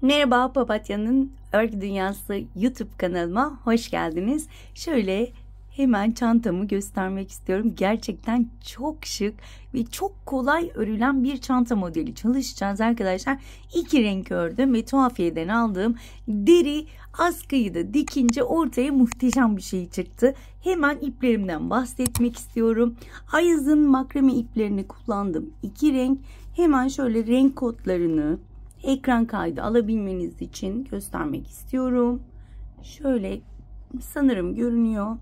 Merhaba, Papatya'nın Örgü Dünyası YouTube kanalıma hoş geldiniz. Şöyle hemen çantamı göstermek istiyorum. Gerçekten çok şık ve çok kolay örülen bir çanta modeli çalışacağız arkadaşlar. İki renk ördüm ve Tuhafiye'den aldığım deri askıyı da dikince ortaya muhteşem bir şey çıktı. Hemen iplerimden bahsetmek istiyorum. Ayaz'ın makrame iplerini kullandım. İki renk. Hemen şöyle renk kodlarını ekran kaydı alabilmeniz için göstermek istiyorum. Şöyle sanırım görünüyor.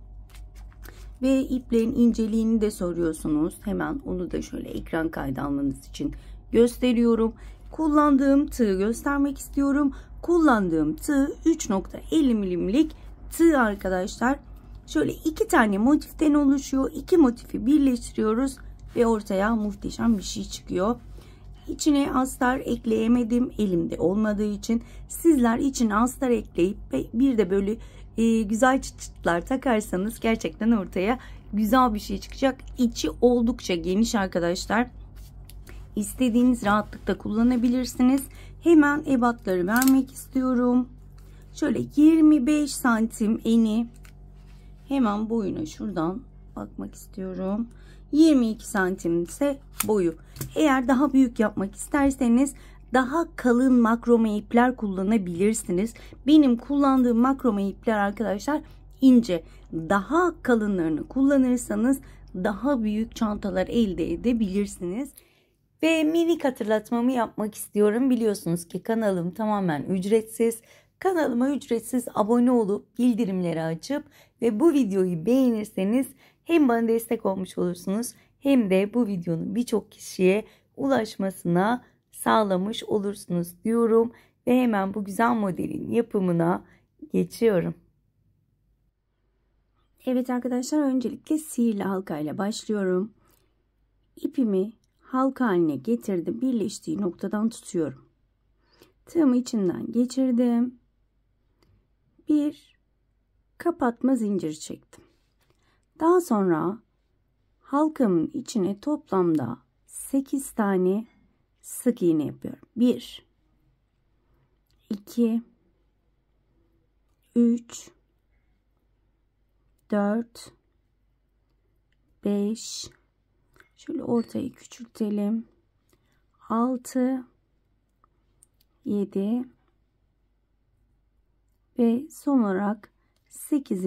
Ve iplerin inceliğini de soruyorsunuz. Hemen onu da şöyle ekran kaydı almanız için gösteriyorum. Kullandığım tığı göstermek istiyorum. Kullandığım tığ 3.50 milimlik tığ arkadaşlar. Şöyle iki tane motiften oluşuyor. İki motifi birleştiriyoruz ve ortaya muhteşem bir şey çıkıyor. İçine astar ekleyemedim elimde olmadığı için. Sizler içine astar ekleyip bir de böyle güzel çıtlar takarsanız gerçekten ortaya güzel bir şey çıkacak. İçi oldukça geniş arkadaşlar. İstediğiniz rahatlıkta kullanabilirsiniz. Hemen ebatları vermek istiyorum. Şöyle 25 santim eni. Hemen boyuna şuradan bakmak istiyorum. 22 santim ise boyu. Eğer daha büyük yapmak isterseniz daha kalın makrome ipler kullanabilirsiniz. Benim kullandığım makrome ipler arkadaşlar ince. Daha kalınlarını kullanırsanız daha büyük çantalar elde edebilirsiniz. Ve minik hatırlatmamı yapmak istiyorum. Biliyorsunuz ki kanalım tamamen ücretsiz. Kanalıma ücretsiz abone olup bildirimleri açıp ve bu videoyu beğenirseniz hem bana destek olmuş olursunuz hem de bu videonun birçok kişiye ulaşmasına sağlamış olursunuz diyorum ve hemen bu güzel modelin yapımına geçiyorum. Evet arkadaşlar, öncelikle sihirli halka ile başlıyorum. İpimi halka haline getirdim. Birleştiği noktadan tutuyorum. Tığımı içinden geçirdim. Bir kapatma zincir çektim. Daha sonra halkamın içine toplamda 8 tane sık iğne yapıyorum. 1 2 3 4 5 şöyle ortayı küçültelim. 6 7 ve son olarak 8.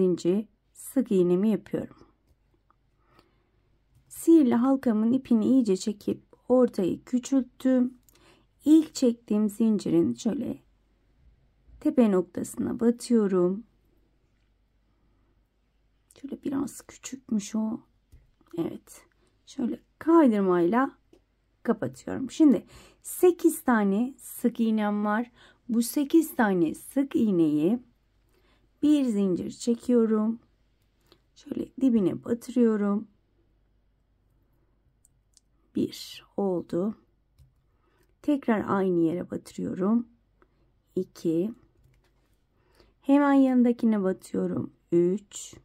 sık iğnemi yapıyorum. Sihirli halkamın ipini iyice çekip ortayı küçülttüm. İlk çektiğim zincirin şöyle tepe noktasına batıyorum. Şöyle biraz küçükmüş o. Evet. Şöyle kaydırmayla kapatıyorum. Şimdi 8 tane sık iğnem var. Bu 8 tane sık iğneyi bir zincir çekiyorum. Şöyle dibine batırıyorum. 1 oldu. Tekrar aynı yere batırıyorum. 2. Hemen yanındakine batıyorum. 3.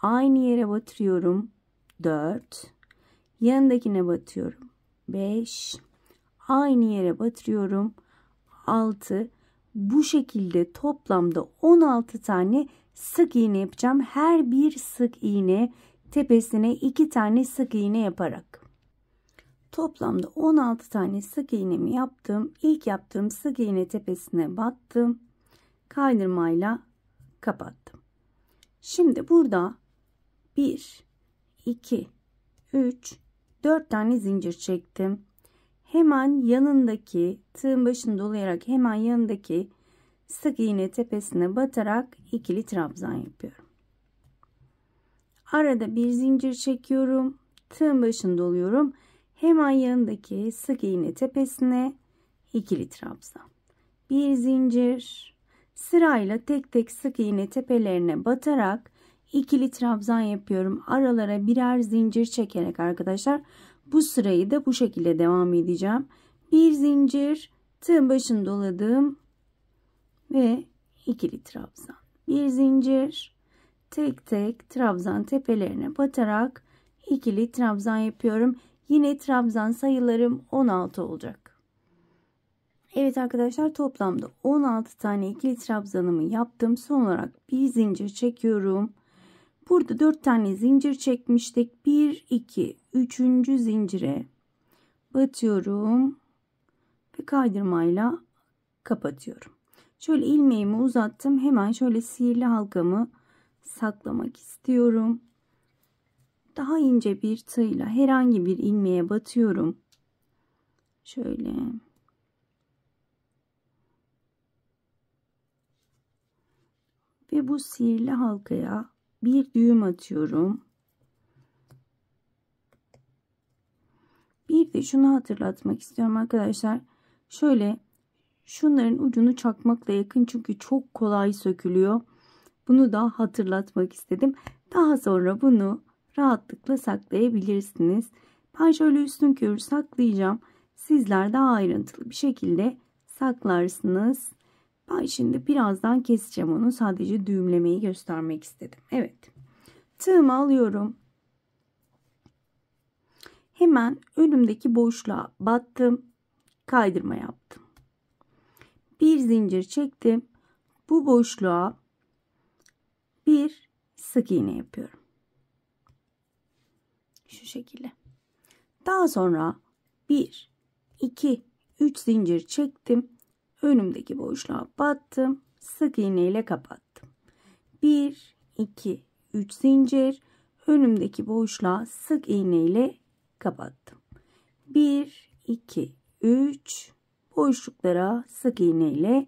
Aynı yere batırıyorum. 4. Yanındakine batıyorum. 5. Aynı yere batırıyorum. 6. Bu şekilde toplamda 16 tane sık iğne yapacağım. Her bir sık iğne tepesine 2 tane sık iğne yaparak. Toplamda 16 tane sık iğnemi yaptım. İlk yaptığım sık iğne tepesine battım. Kaydırmayla kapattım. Şimdi burada 1, 2, 3, 4 tane zincir çektim. Hemen yanındaki tığın başını dolayarak hemen yanındaki sık iğne tepesine batarak ikili trabzan yapıyorum. Arada bir zincir çekiyorum. Tığın başını doluyorum. Hemen yanındaki sık iğne tepesine ikili trabzan. Bir zincir. Sırayla tek tek sık iğne tepelerine batarak ikili trabzan yapıyorum. Aralara birer zincir çekerek arkadaşlar. Bu sırayı da bu şekilde devam edeceğim. Bir zincir, tığın başını doladım ve ikili trabzan. Bir zincir, tek tek trabzan tepelerine batarak ikili trabzan yapıyorum. Yine trabzan sayılarım 16 olacak. Evet arkadaşlar, toplamda 16 tane ikili trabzanımı yaptım. Son olarak bir zincir çekiyorum. Burada 4 tane zincir çekmiştik. 1, 2, 3. zincire batıyorum ve kaydırmayla kapatıyorum. Şöyle ilmeğimi uzattım. Hemen şöyle sihirli halkamı saklamak istiyorum. Daha ince bir tığla herhangi bir ilmeğe batıyorum. Şöyle. Ve bu sihirli halkaya bir düğüm atıyorum. Bir de şunu hatırlatmak istiyorum arkadaşlar. Şöyle şunların ucunu çakmakla yakın, çünkü çok kolay sökülüyor. Bunu da hatırlatmak istedim. Daha sonra bunu rahatlıkla saklayabilirsiniz. Ben şöyle üstünkörü saklayacağım. Sizler daha ayrıntılı bir şekilde saklarsınız. Ben şimdi birazdan keseceğim onu. Sadece düğümlemeyi göstermek istedim. Evet. Tığımı alıyorum. Hemen önümdeki boşluğa battım. Kaydırma yaptım. Bir zincir çektim. Bu boşluğa bir sık iğne yapıyorum. Şu şekilde. Daha sonra 1, 2, 3 zincir çektim. Önümdeki boşluğa battım. Sık iğne ile kapattım. 1, 2, 3 zincir. Önümdeki boşluğa sık iğne ile kapattım. 1, 2, 3 boşluklara sık iğne ile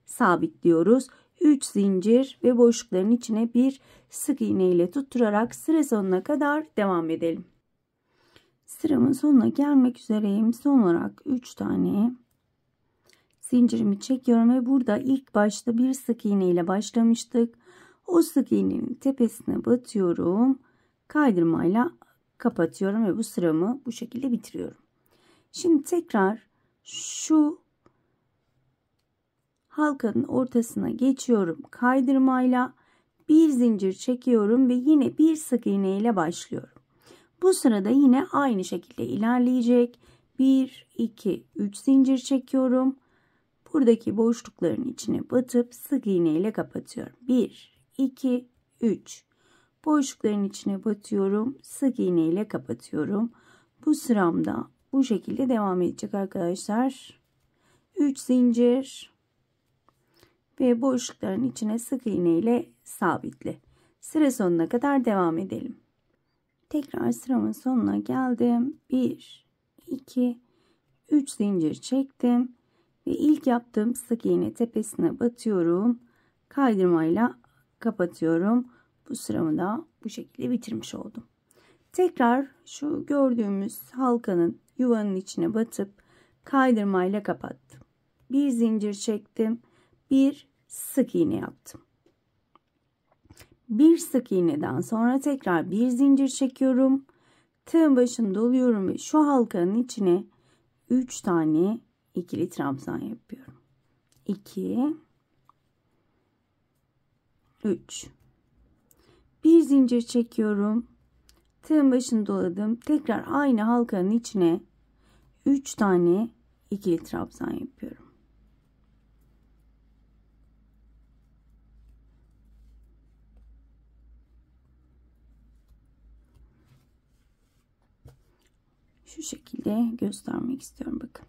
sabitliyoruz. 3 zincir ve boşlukların içine bir sık iğne ile tutturarak sıra sonuna kadar devam edelim. Sıramın sonuna gelmek üzereyim. Son olarak 3 tane zincirimi çekiyorum ve burada ilk başta bir sık iğne ile başlamıştık. O sık iğnenin tepesine batıyorum. Kaydırmayla kapatıyorum ve bu sıramı bu şekilde bitiriyorum. Şimdi tekrar şu halkanın ortasına geçiyorum. Kaydırmayla bir zincir çekiyorum ve yine bir sık iğne ile başlıyorum. Bu sırada yine aynı şekilde ilerleyecek. 1, 2, 3 zincir çekiyorum. Buradaki boşlukların içine batıp sık iğne ile kapatıyorum. 1, 2, 3. Boşlukların içine batıyorum. Sık iğne ile kapatıyorum. Bu sıramda bu şekilde devam edecek arkadaşlar. 3 zincir ve boşlukların içine sık iğne ile sabitle. Sıra sonuna kadar devam edelim. Tekrar sıramın sonuna geldim. 1, 2, 3 zincir çektim. Ve ilk yaptığım sık iğne tepesine batıyorum. Kaydırmayla kapatıyorum. Bu sıramı da bu şekilde bitirmiş oldum. Tekrar şu gördüğümüz halkanın yuvanın içine batıp kaydırmayla kapattım. Bir zincir çektim. Bir sık iğne yaptım. Bir sık iğneden sonra tekrar bir zincir çekiyorum. Tığın başını doluyorum ve şu halkanın içine 3 tane ikili trabzan yapıyorum. 2, 3. Bir zincir çekiyorum. Tığın başını doladım. Tekrar aynı halkanın içine 3 tane ikili trabzan yapıyorum. Şu şekilde göstermek istiyorum, bakın.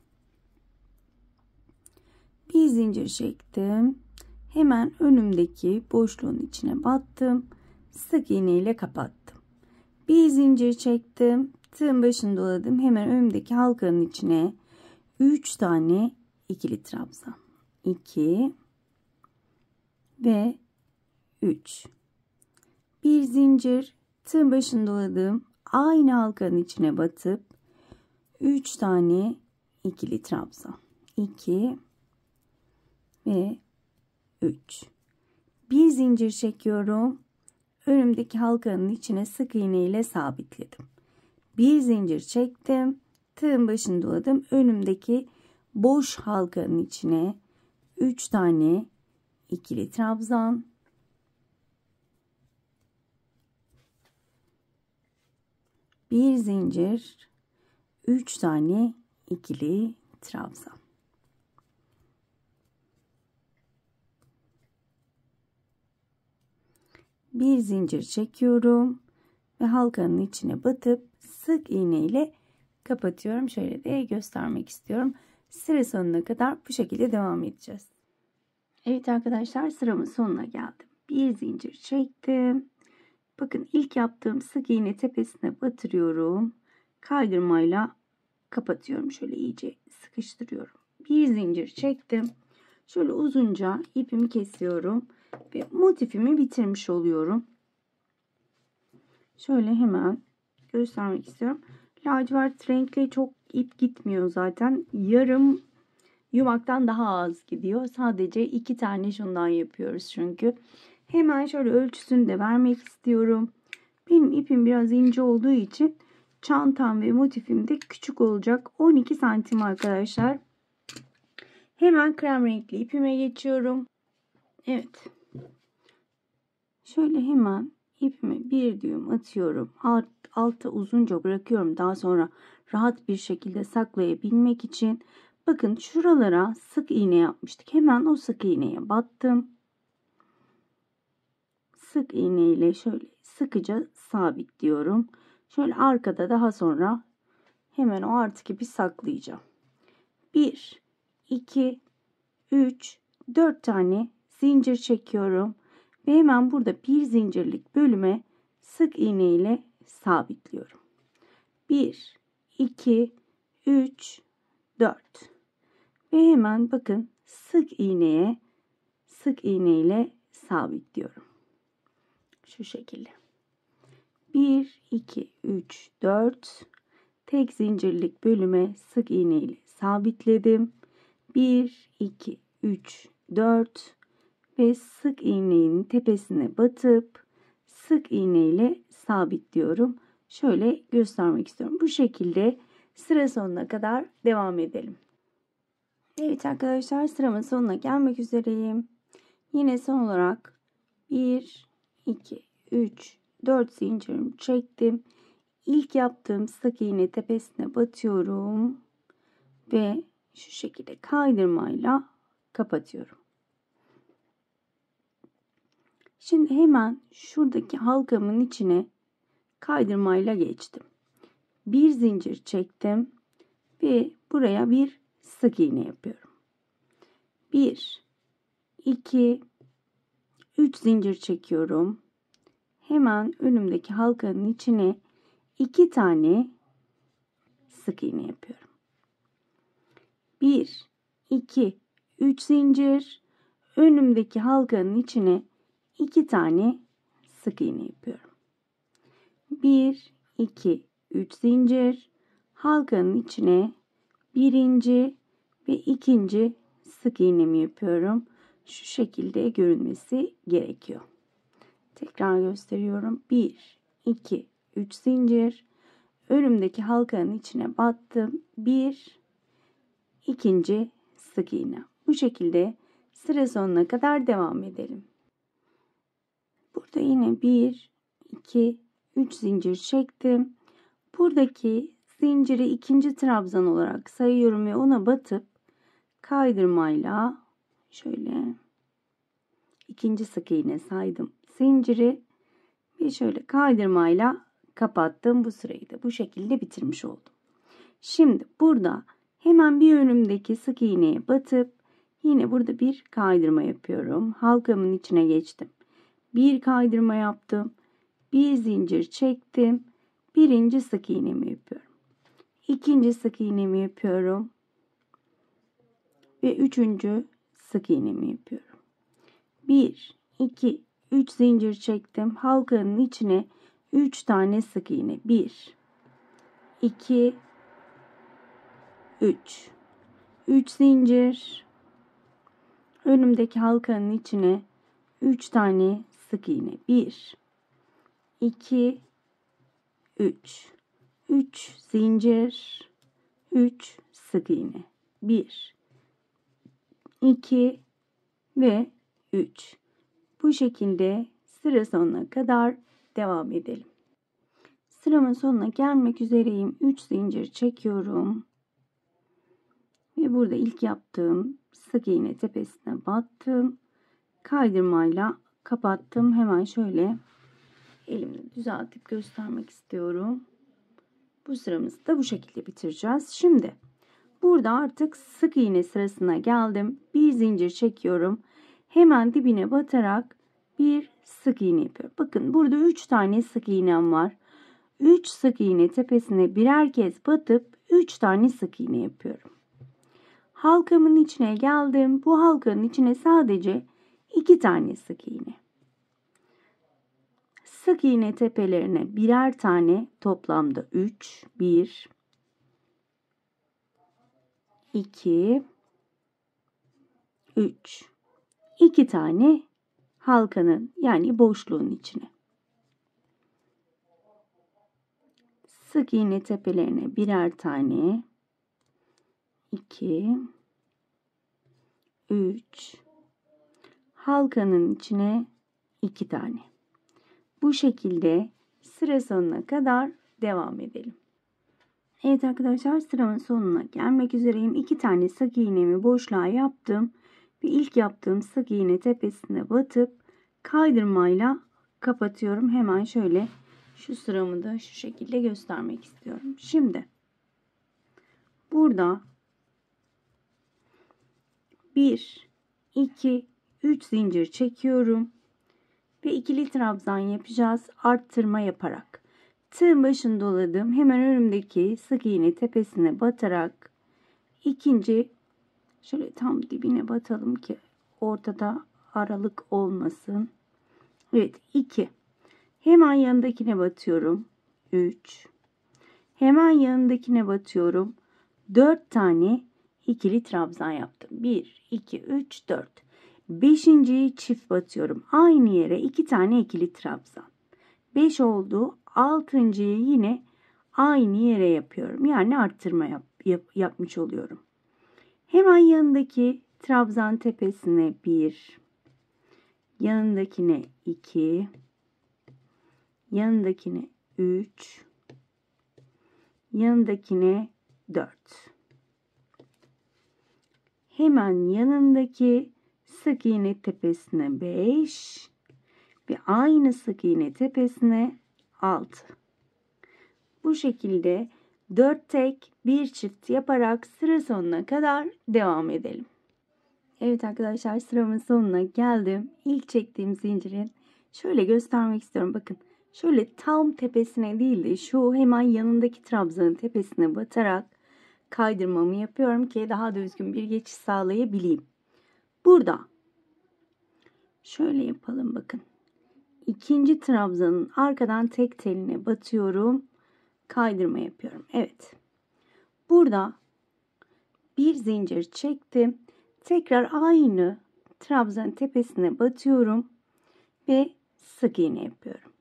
Bir zincir çektim. Hemen önümdeki boşluğun içine battım. Sık iğne ile kapattım. Bir zincir çektim. Tığın başını doladım. Hemen önümdeki halkanın içine 3 tane ikili trabzan. 2 ve 3. Bir zincir, tığın başını doladım. Aynı halkanın içine batıp 3 tane ikili trabzan. 2 ve 3. Bir zincir çekiyorum. Önümdeki halkanın içine sık iğne ile sabitledim. Bir zincir çektim. Tığın başını doladım. Önümdeki boş halkanın içine 3 tane ikili trabzan. Bir zincir, 3 tane ikili trabzan. bir zincir çekiyorum ve halkanın içine batıp sık iğne ile kapatıyorum. Şöyle de göstermek istiyorum. Sıra sonuna kadar bu şekilde devam edeceğiz. Evet arkadaşlar, sıramın sonuna geldim. Bir zincir çektim. Bakın, ilk yaptığım sık iğne tepesine batırıyorum. Kaydırmayla kapatıyorum. Şöyle iyice sıkıştırıyorum. Bir zincir çektim. Şöyle uzunca ipimi kesiyorum ve motifimi bitirmiş oluyorum. Şöyle hemen göstermek istiyorum. Lacivert renkle çok ip gitmiyor zaten. Yarım yumaktan daha az gidiyor. Sadece 2 tane şundan yapıyoruz çünkü. Hemen şöyle ölçüsünü de vermek istiyorum. Benim ipim biraz ince olduğu için çantam ve motifim de küçük olacak. 12 santim arkadaşlar. Hemen krem renkli ipime geçiyorum. Evet. Şöyle hemen ipime bir düğüm atıyorum. Altta uzunca bırakıyorum. Daha sonra rahat bir şekilde saklayabilmek için. Bakın, şuralara sık iğne yapmıştık. Hemen o sık iğneye battım. Sık iğne ile şöyle sıkıca sabitliyorum. Şöyle arkada daha sonra hemen o artık ipi saklayacağım. 1, 2, 3, 4 tane zincir çekiyorum. Ve hemen burada bir zincirlik bölüme sık iğne ile sabitliyorum. 1, 2, 3, 4. Ve hemen bakın, sık iğne ile sabitliyorum. Şu şekilde. 1, 2, 3, 4. Tek zincirlik bölüme sık iğne ile sabitledim. 1, 2, 3, 4 ve sık iğnenin tepesine batıp sık iğne ile sabitliyorum. Şöyle göstermek istiyorum. Bu şekilde sıra sonuna kadar devam edelim. Evet arkadaşlar, sıramın sonuna gelmek üzereyim. Yine son olarak 1, 2, 3, 4 zincirimi çektim. İlk yaptığım sık iğne tepesine batıyorum ve şu şekilde kaydırmayla kapatıyorum. Şimdi hemen şuradaki halkamın içine kaydırmayla geçtim. Bir zincir çektim ve buraya bir sık iğne yapıyorum. 1, 2, 3 zincir çekiyorum. Hemen önümdeki halkanın içine 2 tane sık iğne yapıyorum. 1, 2, 3 zincir. Önümdeki halkanın içine 2 tane sık iğne yapıyorum. 1, 2, 3 zincir. Halkanın içine birinci ve ikinci sık iğnemi yapıyorum. Şu şekilde görünmesi gerekiyor. Tekrar gösteriyorum. 1, 2, 3 zincir. Önümdeki halkanın içine battım. 1, ikinci sık iğne. Bu şekilde sıra sonuna kadar devam edelim. Burada yine 1, 2, 3 zincir çektim. Buradaki zinciri ikinci trabzan olarak sayıyorum ve ona batıp kaydırmayla şöyle ikinci sık iğne saydım zinciri ve şöyle kaydırmayla kapattım. Bu sırayı da bu şekilde bitirmiş oldum. Şimdi burada hemen bir önümdeki sık iğneye batıp yine burada bir kaydırma yapıyorum. Halkamın içine geçtim. Bir kaydırma yaptım. Bir zincir çektim. Birinci sık iğnemi yapıyorum. İkinci sık iğnemi yapıyorum. Ve üçüncü sık iğnemi yapıyorum. 1, 2, 3 zincir çektim. Halkanın içine 3 tane sık iğne. 1, 2, 3. 3 zincir. Önümdeki halkanın içine 3 tane sık iğne. 1, 2, 3. 3 zincir. 3 sık iğne. 1, 2 ve 3. Bu şekilde sıra sonuna kadar devam edelim. Sıramın sonuna gelmek üzereyim. 3 zincir çekiyorum. Ve burada ilk yaptığım sık iğne tepesine battım. Kaydırmayla kapattım. Hemen şöyle elimle düzeltip göstermek istiyorum. Bu sıramızı da bu şekilde bitireceğiz. Şimdi burada artık sık iğne sırasına geldim. Bir zincir çekiyorum. Hemen dibine batarak bir sık iğne yapıyorum. Bakın burada 3 tane sık iğnem var. 3 sık iğne tepesine birer kez batıp 3 tane sık iğne yapıyorum. Halkamın içine geldim. Bu halkanın içine sadece 2 tane sık iğne. Sık iğne tepelerine birer tane, toplamda 3, 1, 2, 3. 2 tane halkanın yani boşluğun içine. Sık iğne tepelerine birer tane, 2, 3, halkanın içine 2 tane. Bu şekilde sıra sonuna kadar devam edelim. Evet arkadaşlar, sıramın sonuna gelmek üzereyim. 2 tane sık iğnemi boşluğa yaptım. Ve ilk yaptığım sık iğne tepesine batıp kaydırmayla kapatıyorum. Hemen şöyle şu sıramı da şu şekilde göstermek istiyorum. Şimdi burada 1, 2, 3 zincir çekiyorum. Ve ikili trabzan yapacağız. Arttırma yaparak. Tığın başını doladım. Hemen önümdeki sık iğne tepesine batarak ikinci şöyle tam dibine batalım ki ortada aralık olmasın. Evet, 2. Hemen yanındakine batıyorum. 3. Hemen yanındakine batıyorum. 4 tane ikili trabzan yaptım. 1, 2, 3, 4. 5.'yi çift batıyorum. Aynı yere 2 tane ikili trabzan. 5 oldu. 6.'yı yine aynı yere yapıyorum. Yani arttırma yapmış oluyorum. Hemen yanındaki trabzan tepesine 1, yanındakine 2, yanındakine 3, yanındakine 4. Hemen yanındaki sık iğne tepesine 5 ve aynı sık iğne tepesine 6. Bu şekilde 4 tek 1 çift yaparak sıra sonuna kadar devam edelim. Evet arkadaşlar, sıramın sonuna geldim. İlk çektiğim zincirin şöyle göstermek istiyorum. Bakın şöyle tam tepesine değil de şu hemen yanındaki trabzanın tepesine batarak kaydırmamı yapıyorum ki daha düzgün bir geçiş sağlayabileyim. Burada şöyle yapalım, bakın. İkinci trabzanın arkadan tek teline batıyorum. Kaydırma yapıyorum. Evet. Burada bir zincir çektim. Tekrar aynı trabzanın tepesine batıyorum ve sık iğne yapıyorum.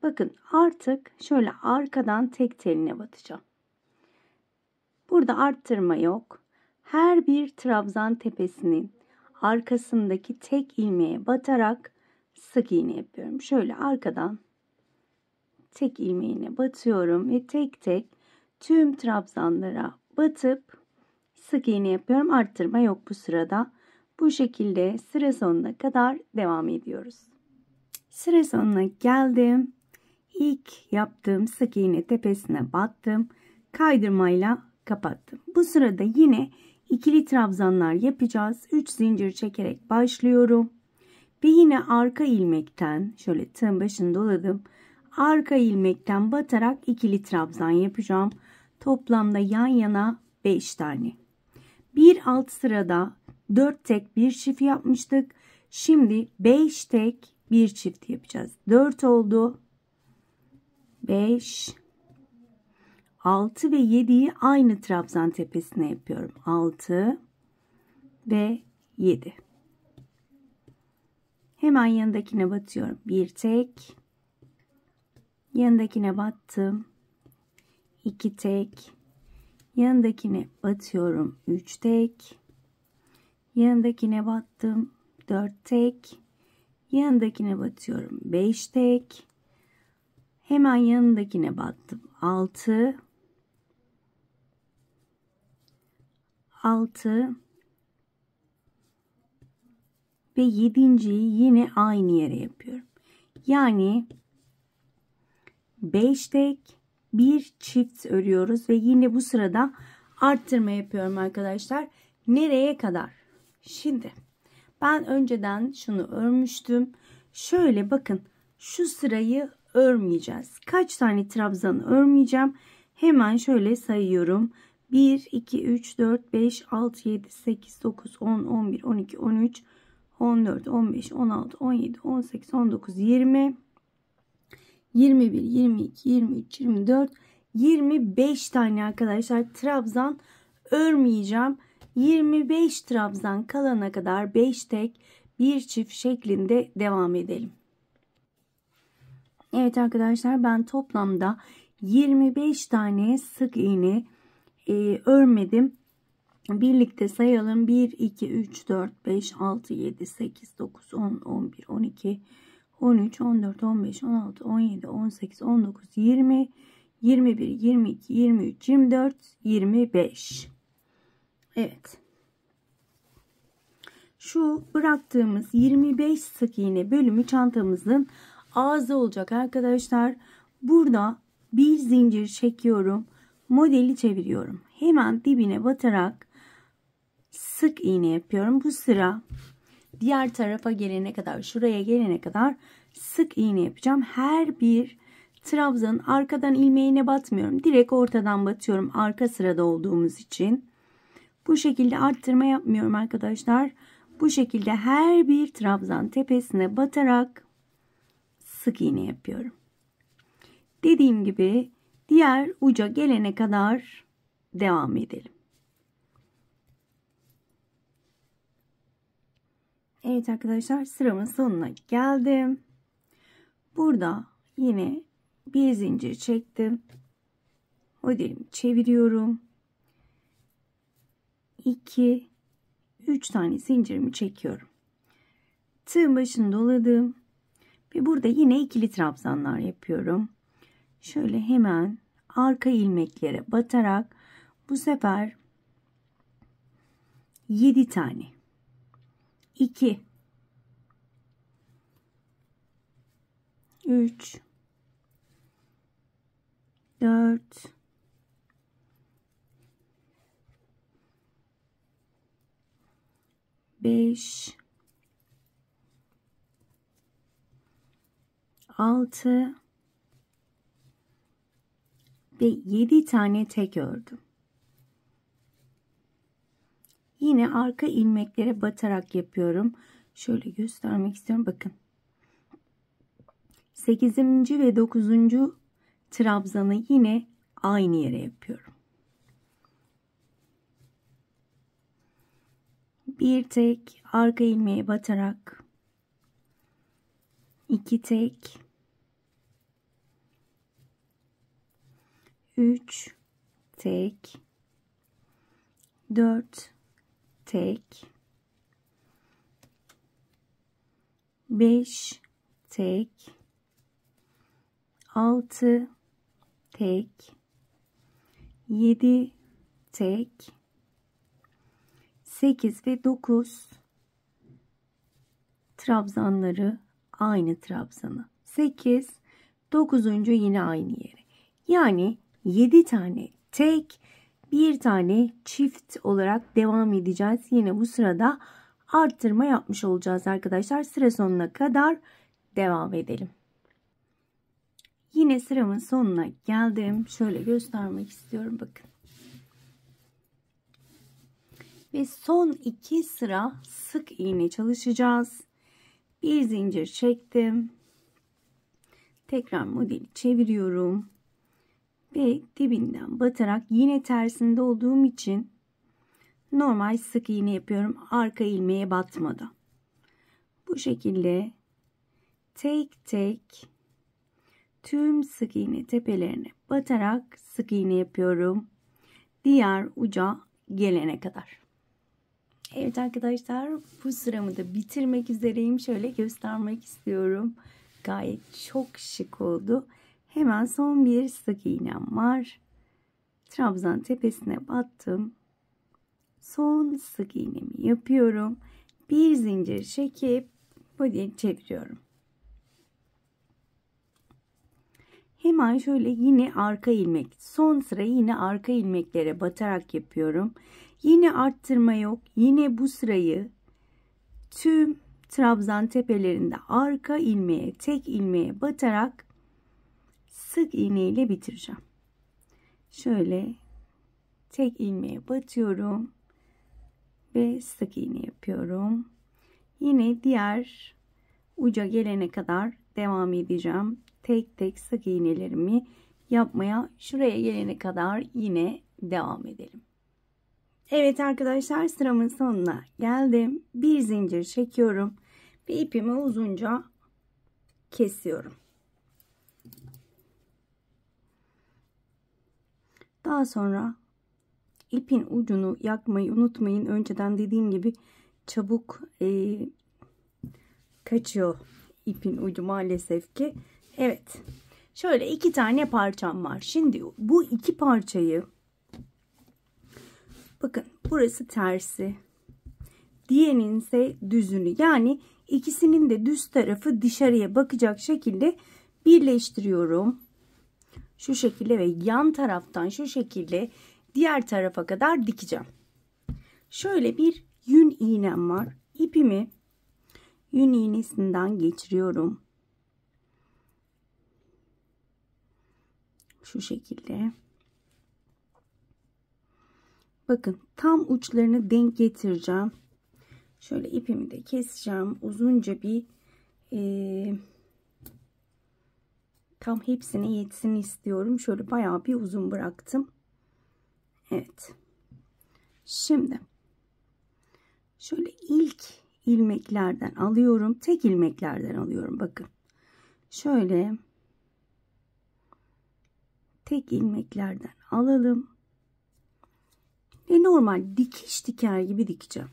Bakın artık şöyle arkadan tek teline batacağım. Burada arttırma yok. Her bir trabzan tepesinin arkasındaki tek ilmeğe batarak sık iğne yapıyorum. Şöyle arkadan tek ilmeğine batıyorum ve tek tek tüm trabzanlara batıp sık iğne yapıyorum. Arttırma yok bu sırada. Bu şekilde sıra sonuna kadar devam ediyoruz. Sıra sonuna geldim. İlk yaptığım sık iğne tepesine battım. Kaydırmayla kapattım. Bu sırada yine ikili trabzanlar yapacağız. 3 zincir çekerek başlıyorum. Ve yine arka ilmekten şöyle tığın başını doladım. Arka ilmekten batarak ikili trabzan yapacağım. Toplamda yan yana 5 tane. Bir alt sırada 4 tek 1 çift yapmıştık. Şimdi 5 tek 1 çift yapacağız. 4 oldu. 5, 6 ve 7'yi aynı trabzan tepesine yapıyorum. 6 ve 7. Hemen yanındakine batıyorum. Bir tek. Yanındakine battım. 2 tek. Yanındakine batıyorum. 3 tek. Yanındakine battım. 4 tek. Yanındakine batıyorum. 5 tek. Hemen yanındakine battım. 6. 6. ve 7.'yi yine aynı yere yapıyorum. Yani 5 tek, bir çift örüyoruz ve yine bu sırada arttırma yapıyorum arkadaşlar. Nereye kadar? Şimdi ben önceden şunu örmüştüm. Şöyle bakın, şu sırayı örmeyeceğiz. Kaç tane trabzan örmeyeceğim? Hemen şöyle sayıyorum. 1, 2, 3, 4, 5, 6, 7, 8, 9, 10, 11, 12, 13, 14, 15, 16, 17, 18, 19, 20, 21, 22, 23, 24, 25 tane arkadaşlar trabzan örmeyeceğim. 25 trabzan kalana kadar 5 tek, bir çift şeklinde devam edelim. Evet arkadaşlar, ben toplamda 25 tane sık iğne örmedim. Birlikte sayalım. 1, 2, 3, 4, 5, 6, 7, 8, 9, 10, 11, 12, 13, 14, 15, 16, 17, 18, 19, 20, 21, 22, 23, 24, 25. Evet. Şu bıraktığımız 25 sık iğne bölümü çantamızın ağzı olacak arkadaşlar. Burada bir zincir çekiyorum. Modeli çeviriyorum. Hemen dibine batarak sık iğne yapıyorum. Bu sıra diğer tarafa gelene kadar, şuraya gelene kadar sık iğne yapacağım. Her bir trabzanın arkadan ilmeğine batmıyorum. Direkt ortadan batıyorum, arka sırada olduğumuz için. Bu şekilde arttırma yapmıyorum arkadaşlar. Bu şekilde her bir trabzan tepesine batarak sık iğne yapıyorum. Dediğim gibi diğer uca gelene kadar devam edelim. Evet arkadaşlar, sıramın sonuna geldim. Burada yine bir zincir çektim. Modelimi çeviriyorum. 2, 3 tane zincirimi çekiyorum. Tığın başını doladım. Ve burada yine ikili trabzanlar yapıyorum. Şöyle hemen arka ilmeklere batarak bu sefer 7 tane. 2, 3, 4, 5, 6 ve 7 tane tek ördüm. Yine arka ilmeklere batarak yapıyorum. Şöyle göstermek istiyorum. Bakın. 8. ve 9. trabzanı yine aynı yere yapıyorum. Bir tek arka ilmeğe batarak 2 tek, 3 tek, 4 tek, 5 tek, 6 tek, 7 tek, 8 ve 9 trabzanları aynı trabzanı. 8, 9. yine aynı yere. Yani 7 tane tek, bir tane çift olarak devam edeceğiz. Yine bu sırada arttırma yapmış olacağız arkadaşlar. Sıra sonuna kadar devam edelim. Yine sıramın sonuna geldim. Şöyle göstermek istiyorum. Bakın. Ve son 2 sıra sık iğne çalışacağız. Bir zincir çektim. Tekrar modeli çeviriyorum. Ve dibinden batarak yine tersinde olduğum için normal sık iğne yapıyorum. Arka ilmeğe batmadan. Bu şekilde tek tek tüm sık iğne tepelerine batarak sık iğne yapıyorum. Diğer uca gelene kadar. Evet arkadaşlar, bu sıramı da bitirmek üzereyim. Şöyle göstermek istiyorum. Gayet çok şık oldu. Hemen son bir sık iğnem var. Trabzan tepesine battım. Son sık iğnemi yapıyorum. Bir zincir çekip modeli çeviriyorum. Hemen şöyle yine arka ilmek, son sıra yine arka ilmeklere batarak yapıyorum. Yine arttırma yok. Yine bu sırayı tüm trabzan tepelerinde arka ilmeğe, tek ilmeğe batarak sık iğne ile bitireceğim. Şöyle tek ilmeğe batıyorum ve sık iğne yapıyorum. Yine diğer uca gelene kadar devam edeceğim. Tek tek sık iğnelerimi yapmaya, şuraya gelene kadar yine devam edelim. Evet arkadaşlar, sıramın sonuna geldim. Bir zincir çekiyorum ve ipimi uzunca kesiyorum. Daha sonra ipin ucunu yakmayı unutmayın. Önceden dediğim gibi çabuk kaçıyor ipin ucu maalesef ki. Evet. Şöyle 2 tane parçam var. Şimdi bu 2 parçayı, bakın burası tersi, diğerinin ise düzünü, yani ikisinin de düz tarafı dışarıya bakacak şekilde birleştiriyorum. Şu şekilde ve yan taraftan şu şekilde diğer tarafa kadar dikeceğim. Şöyle bir yün iğnem var. İpimi yün iğnesinden geçiriyorum. Şu şekilde. Bakın tam uçlarını denk getireceğim. Şöyle ipimi de keseceğim. Uzunca bir tam hepsine yetsin istiyorum. Şöyle bayağı bir uzun bıraktım. Evet. Şimdi şöyle ilk ilmeklerden alıyorum. Tek ilmeklerden alıyorum. Bakın. Şöyle tek ilmeklerden alalım. Ve normal dikiş diker gibi dikeceğim.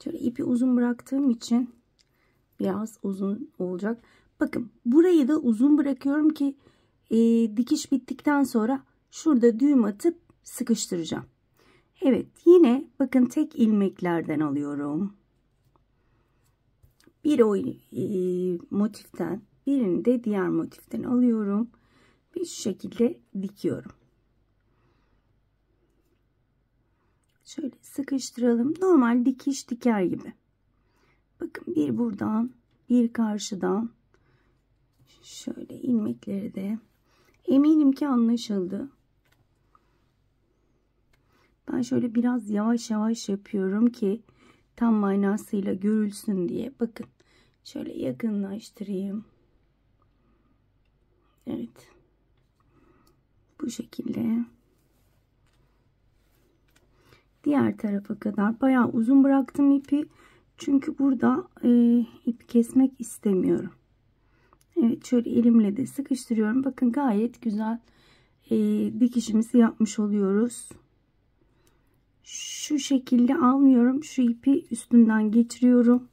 Şöyle ipi uzun bıraktığım için biraz uzun olacak. Bakın burayı da uzun bırakıyorum ki dikiş bittikten sonra şurada düğüm atıp sıkıştıracağım. Evet, yine bakın tek ilmeklerden alıyorum. Bir o motiften, birini de diğer motiften alıyorum ve şu şekilde dikiyorum. Şöyle sıkıştıralım. Normal dikiş diker gibi. Bakın bir buradan, bir karşıdan. Şöyle ilmekleri de. Eminim ki anlaşıldı. Ben şöyle biraz yavaş yavaş yapıyorum ki tam manasıyla görülsün diye. Bakın şöyle yakınlaştırayım. Evet. Bu şekilde. Diğer tarafa kadar bayağı uzun bıraktım ipi. Çünkü burada ip kesmek istemiyorum. Evet, şöyle elimle de sıkıştırıyorum. Bakın gayet güzel dikişimizi yapmış oluyoruz. Şu şekilde almıyorum. Şu ipi üstünden geçiriyorum.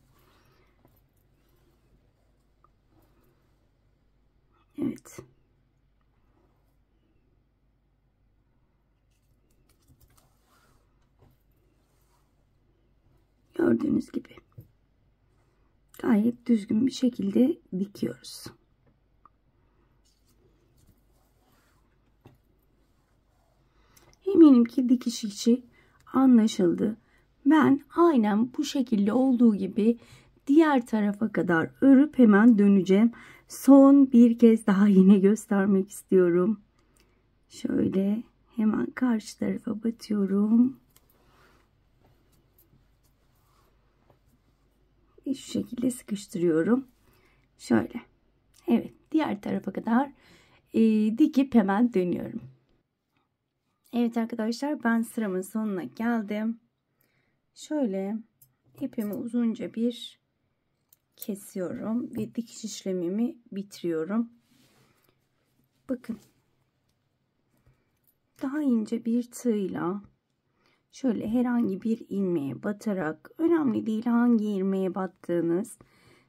Evet. Gördüğünüz gibi gayet düzgün bir şekilde dikiyoruz. Eminim ki dikiş işi anlaşıldı. Ben aynen bu şekilde olduğu gibi diğer tarafa kadar örüp hemen döneceğim. Son bir kez daha yine göstermek istiyorum. Şöyle hemen karşı tarafa batıyorum. Şu şekilde sıkıştırıyorum. Şöyle. Evet, diğer tarafa kadar dikip hemen dönüyorum. Evet arkadaşlar, ben sıramın sonuna geldim. Şöyle ipimi uzunca bir kesiyorum ve dikiş işlemimi bitiriyorum. Bakın. Daha ince bir tığla şöyle herhangi bir ilmeğe batarak, önemli değil hangi ilmeğe battığınız,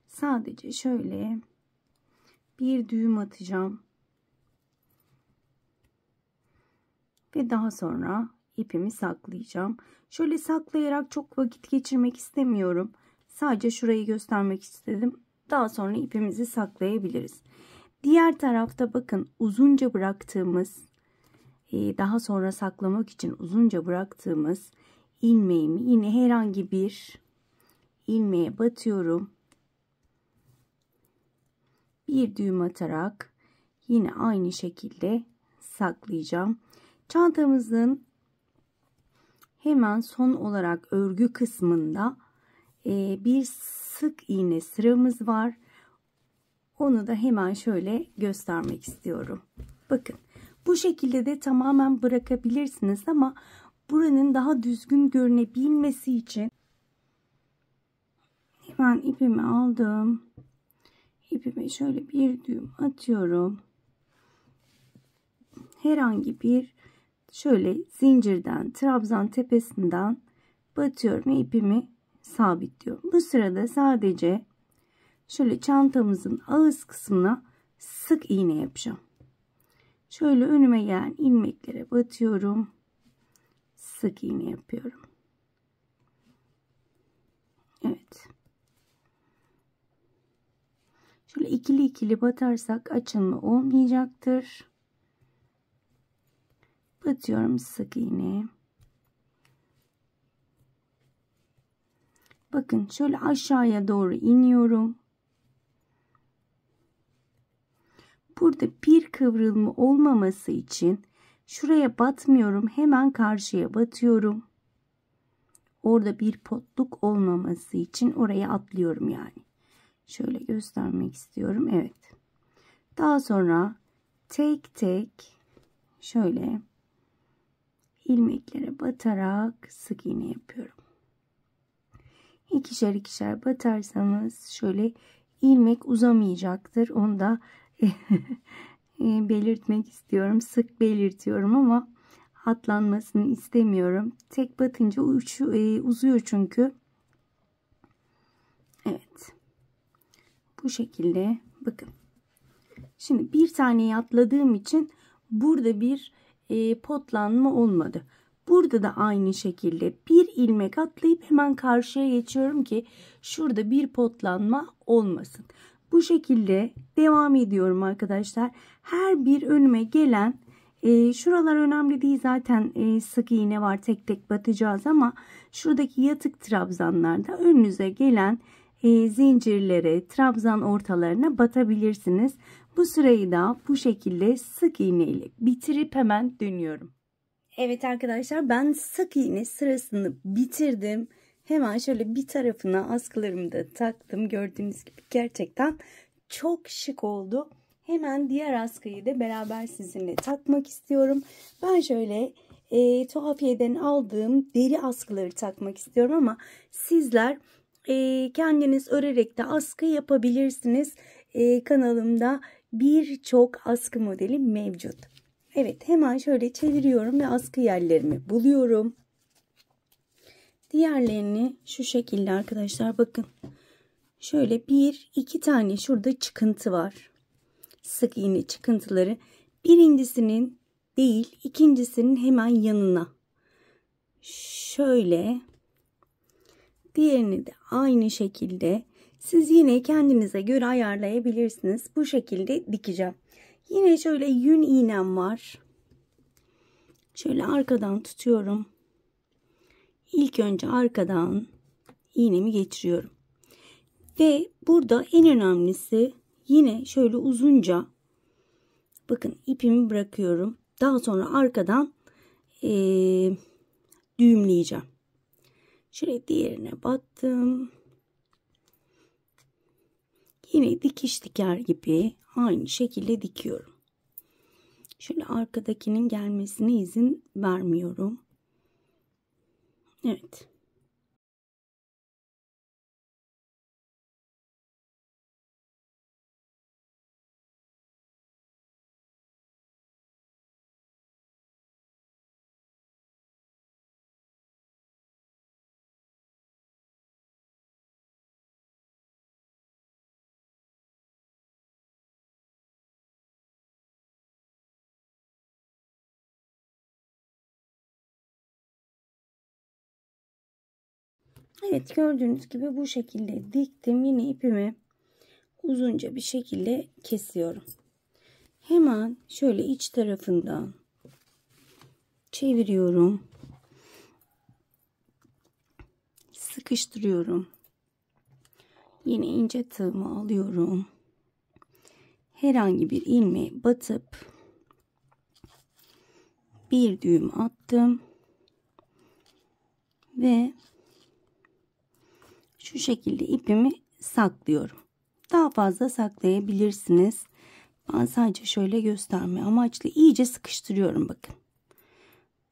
sadece şöyle bir düğüm atacağım ve daha sonra ipimi saklayacağım. Şöyle saklayarak çok vakit geçirmek istemiyorum. Sadece şurayı göstermek istedim. Daha sonra ipimizi saklayabiliriz. Diğer tarafta bakın uzunca bıraktığımız, daha sonra saklamak için uzunca bıraktığımız ilmeğimi yine herhangi bir ilmeğe batıyorum. Bir düğüm atarak yine aynı şekilde saklayacağım. Çantamızın hemen son olarak örgü kısmında bir sık iğne sıramız var. Onu da hemen şöyle göstermek istiyorum. Bakın bu şekilde de tamamen bırakabilirsiniz ama buranın daha düzgün görünebilmesi için hemen ipimi aldım. İpime şöyle bir düğüm atıyorum. Herhangi bir şöyle zincirden, trabzan tepesinden batıyorum ve ipimi sabitliyorum. Bu sırada sadece şöyle çantamızın ağız kısmına sık iğne yapacağım. Şöyle önüme gelen ilmeklere batıyorum. Sık iğne yapıyorum. Evet. Şöyle ikili ikili batarsak açılma olmayacaktır. Batıyorum sık iğne. Bakın şöyle aşağıya doğru iniyorum. Burada bir kıvrılma olmaması için şuraya batmıyorum. Hemen karşıya batıyorum. Orada bir potluk olmaması için oraya atlıyorum yani. Şöyle göstermek istiyorum. Evet. Daha sonra tek tek şöyle ilmeklere batarak sık iğne yapıyorum. İkişer ikişer batarsanız şöyle ilmek uzamayacaktır. Onu da belirtmek istiyorum. Sık belirtiyorum ama atlanmasını istemiyorum. Tek batınca uçu uzuyor çünkü. Evet. Bu şekilde bakın. Şimdi bir taneyi atladığım için burada bir potlanma olmadı. Burada da aynı şekilde bir ilmek atlayıp hemen karşıya geçiyorum ki şurada bir potlanma olmasın. Bu şekilde devam ediyorum arkadaşlar. Her bir önüme gelen şuralar önemli değil zaten, sık iğne var, tek tek batacağız ama şuradaki yatık trabzanlarda önünüze gelen zincirlere, trabzan ortalarına batabilirsiniz. Bu sırayı da bu şekilde sık iğne ile bitirip hemen dönüyorum. Evet arkadaşlar, ben sık iğne sırasını bitirdim. Hemen şöyle bir tarafına askılarımı da taktım. Gördüğünüz gibi gerçekten çok şık oldu. Hemen diğer askıyı da beraber sizinle takmak istiyorum. Ben şöyle tuhafiyeden aldığım deri askıları takmak istiyorum ama sizler kendiniz örerek de askı yapabilirsiniz. Kanalımda birçok askı modeli mevcut. Evet, hemen şöyle çeviriyorum ve askı yerlerimi buluyorum. Diğerlerini şu şekilde arkadaşlar, bakın. Şöyle bir iki tane şurada çıkıntı var. Sık iğne çıkıntıları. Birincisinin değil, ikincisinin hemen yanına. Şöyle. Diğerini de aynı şekilde. Siz yine kendinize göre ayarlayabilirsiniz. Bu şekilde dikeceğim. Yine şöyle yün iğnem var. Şöyle arkadan tutuyorum. İlk önce arkadan iğnemi geçiriyorum. Ve burada en önemlisi yine şöyle uzunca, bakın ipimi bırakıyorum. Daha sonra arkadan düğümleyeceğim. Şöyle diğerine battım. Yine dikiş diker gibi aynı şekilde dikiyorum. Şöyle arkadakinin gelmesine izin vermiyorum. Evet. Evet, gördüğünüz gibi bu şekilde diktim. Yine ipimi uzunca bir şekilde kesiyorum. Hemen şöyle iç tarafından çeviriyorum. Sıkıştırıyorum. Yine ince tığımı alıyorum. Herhangi bir ilmeğe batıp bir düğüm attım. Ve şu şekilde ipimi saklıyorum. Daha fazla saklayabilirsiniz. Ben sadece şöyle gösterme amaçlı iyice sıkıştırıyorum bakın.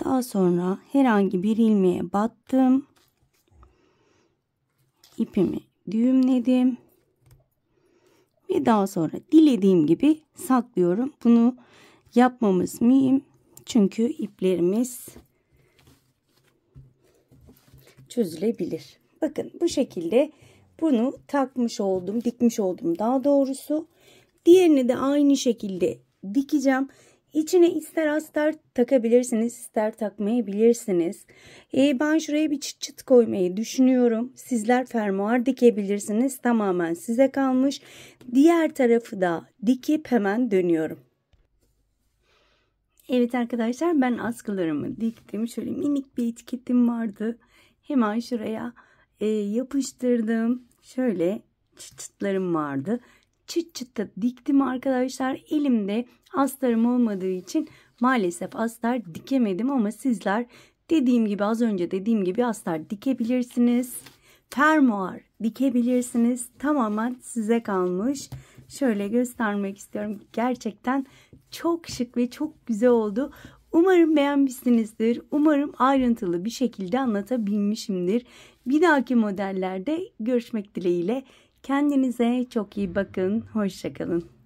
Daha sonra herhangi bir ilmeğe battım. İpimi düğümledim. Ve daha sonra dilediğim gibi saklıyorum. Bunu yapmamız mühim. Çünkü iplerimiz çözülebilir. Bakın bu şekilde bunu takmış oldum, dikmiş oldum daha doğrusu. Diğerini de aynı şekilde dikeceğim. İçine ister astar takabilirsiniz, ister takmayabilirsiniz. Ben şuraya bir çıt çıt koymayı düşünüyorum. Sizler fermuar dikebilirsiniz. Tamamen size kalmış. Diğer tarafı da dikip hemen dönüyorum. Evet arkadaşlar, ben askılarımı diktim. Şöyle minik bir etiketim vardı. Hemen şuraya yapıştırdım. Şöyle çıt çıtlarım vardı. Çıt çıt da diktim arkadaşlar. Elimde astarım olmadığı için maalesef astar dikemedim ama sizler dediğim gibi, az önce dediğim gibi astar dikebilirsiniz. Fermuar dikebilirsiniz. Tamamen size kalmış. Şöyle göstermek istiyorum. Gerçekten çok şık ve çok güzel oldu. Umarım beğenmişsinizdir. Umarım ayrıntılı bir şekilde anlatabilmişimdir. Bir dahaki modellerde görüşmek dileğiyle. Kendinize çok iyi bakın. Hoşça kalın.